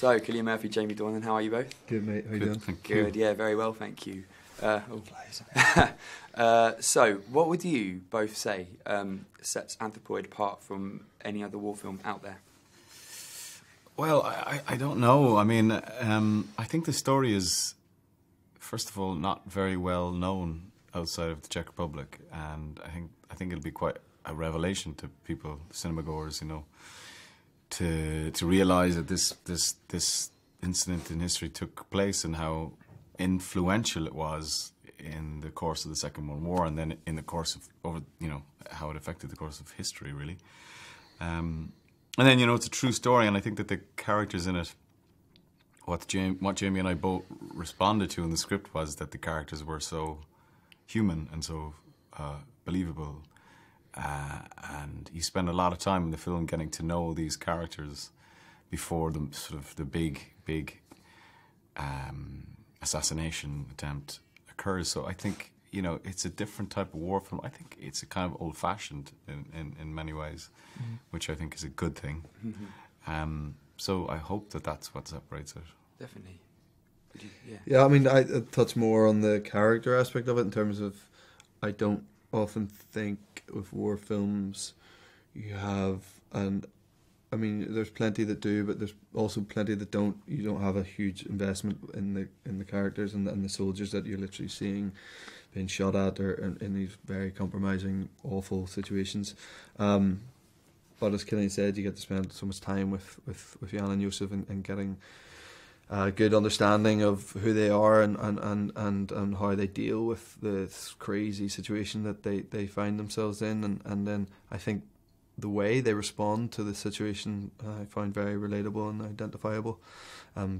So, Cillian Murphy, Jamie Dornan, how are you both? Good, mate. How you doing? Thank Good, you. yeah, very well, thank you. So, what would you both say sets Anthropoid apart from any other war film out there? Well, I don't know. I mean, I think the story is, first of all, not very well known outside of the Czech Republic, and I think it'll be quite a revelation to people, cinema goers, you know, to realise that this incident in history took place and how influential it was in the course of the Second World War, and then in the course of how it affected the course of history, really. And then, you know, it's a true story, and I think that the characters in it, what Jamie and I both responded to in the script was that the characters were so human and so believable, and you spend a lot of time in the film getting to know these characters before the big assassination attempt occurs. So I think, you know, it's a different type of war film. I think it's a kind of old-fashioned in many ways, which I think is a good thing. So I hope that that's what separates it. Definitely. Yeah, I mean, I touch more on the character aspect of it in terms of I don't often think with war films you have, and I mean, there's plenty that do, but there's also plenty that don't. You don't have a huge investment in the characters and the soldiers that you're literally seeing being shot at or in these very compromising, awful situations. But as Cillian said, you get to spend so much time with Jan and Josef and getting a good understanding of who they are and how they deal with this crazy situation that they find themselves in. And then I think the way they respond to the situation I find very relatable and identifiable,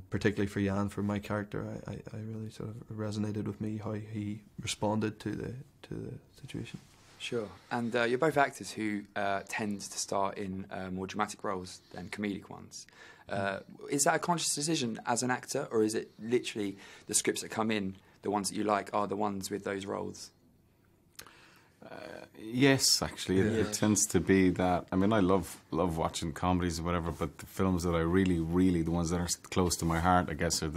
particularly for Jan, for my character. I really sort of resonated with me how he responded to the situation. Sure. And you're both actors who tend to star in more dramatic roles than comedic ones. Is that a conscious decision as an actor, or is it literally the scripts that come in, the ones that you like, are the ones with those roles? Yes, actually, it tends to be that. I mean, I love watching comedies or whatever, but the films that I really, the ones that are close to my heart, I guess, are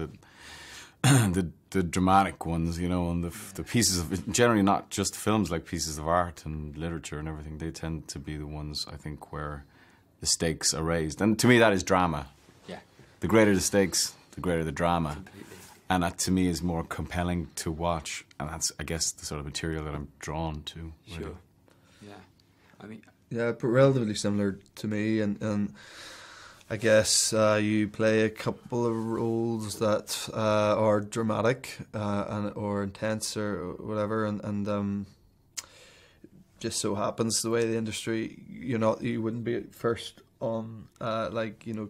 the dramatic ones, you know, and the pieces of, generally not just films, like pieces of art and literature and everything. They tend to be the ones, I think, where the stakes are raised, and to me that is drama. Yeah. The greater the stakes, the greater the drama. Completely. And that, to me, is more compelling to watch, and that's, I guess, the sort of material that I'm drawn to. Really. Sure. Yeah. I mean, yeah, but relatively similar to me, and I guess you play a couple of roles that are dramatic or intense or whatever, and just so happens the way the industry, you wouldn't be first on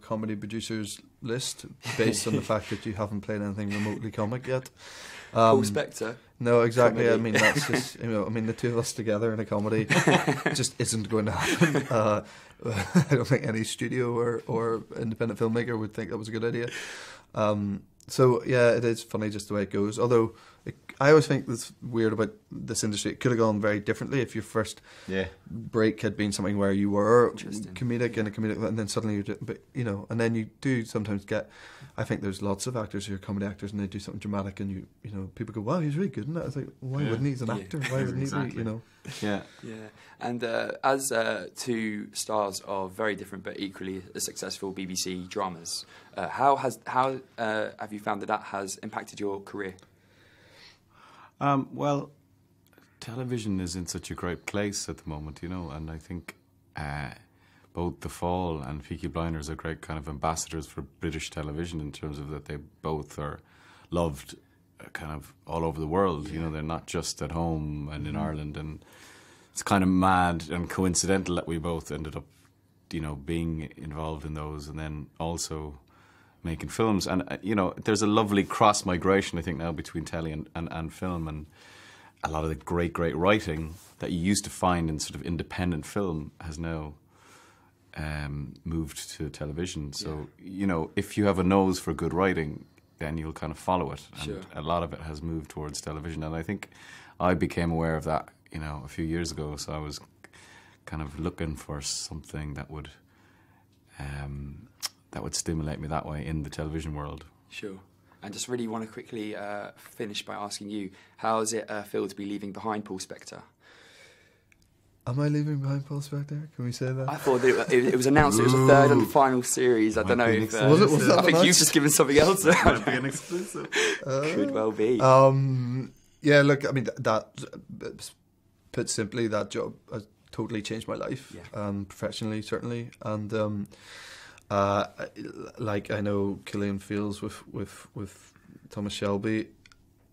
comedy producers list based on the fact that you haven't played anything remotely comic yet. Paul Spector. No, exactly. Comedy. I mean, that's just, the two of us together in a comedy just isn't going to happen. I don't think any studio or independent filmmaker would think that was a good idea. So yeah, it is funny just the way it goes. Although I always think that's weird about this industry. It could have gone very differently if your first break had been something where you were comedic in a comedic, and then suddenly and then you do sometimes get. I think there's lots of actors who are comedy actors and they do something dramatic, and you know people go, "Wow, he's really good in that." I was like, why wouldn't he? He's an actor. Why wouldn't exactly. he? Yeah. And as two stars of very different but equally successful BBC dramas, how have you found that has impacted your career? Well, television is in such a great place at the moment, and I think both The Fall and Peaky Blinders are great kind of ambassadors for British television in terms of that they both are loved kind of all over the world. Yeah. They're not just at home and in Ireland, and it's kind of mad and coincidental that we both ended up, being involved in those and then also making films. And, there's a lovely cross-migration, I think, now between telly and film, and a lot of the great writing that you used to find in sort of independent film has now moved to television. So, if you have a nose for good writing, then you'll kind of follow it. And sure. A lot of it has moved towards television. And I think I became aware of that, a few years ago. So I was kind of looking for something that would would stimulate me that way in the television world. Sure. And just really want to quickly finish by asking you, how does it feel to be leaving behind Paul Spector? Am I leaving behind Paul Spector? Can we say that? I thought that it was announced it was the third and final series. I don't know if... was that I think you've just given something else. Might be an exclusive. Could well be. Yeah, look, I mean, that put simply, that job has totally changed my life, professionally, certainly. And like I know Cillian feels with Thomas Shelby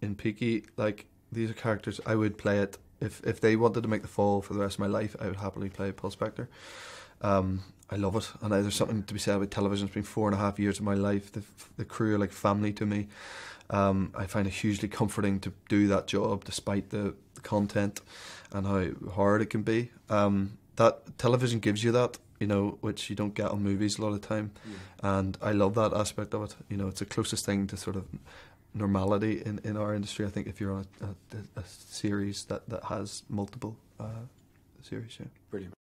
in Peaky, like, these are characters I would play it. If they wanted to make The Fall for the rest of my life, I would happily play Paul Spector. I love it, and there's something to be said about television. It's been 4.5 years of my life. The crew are like family to me. I find it hugely comforting to do that job, despite the content and how hard it can be. That television gives you that, you know, which you don't get on movies a lot of the time, and I love that aspect of it. You know, it's the closest thing to sort of normality in our industry, I think, if you're on a series that has multiple series. Yeah. Brilliant.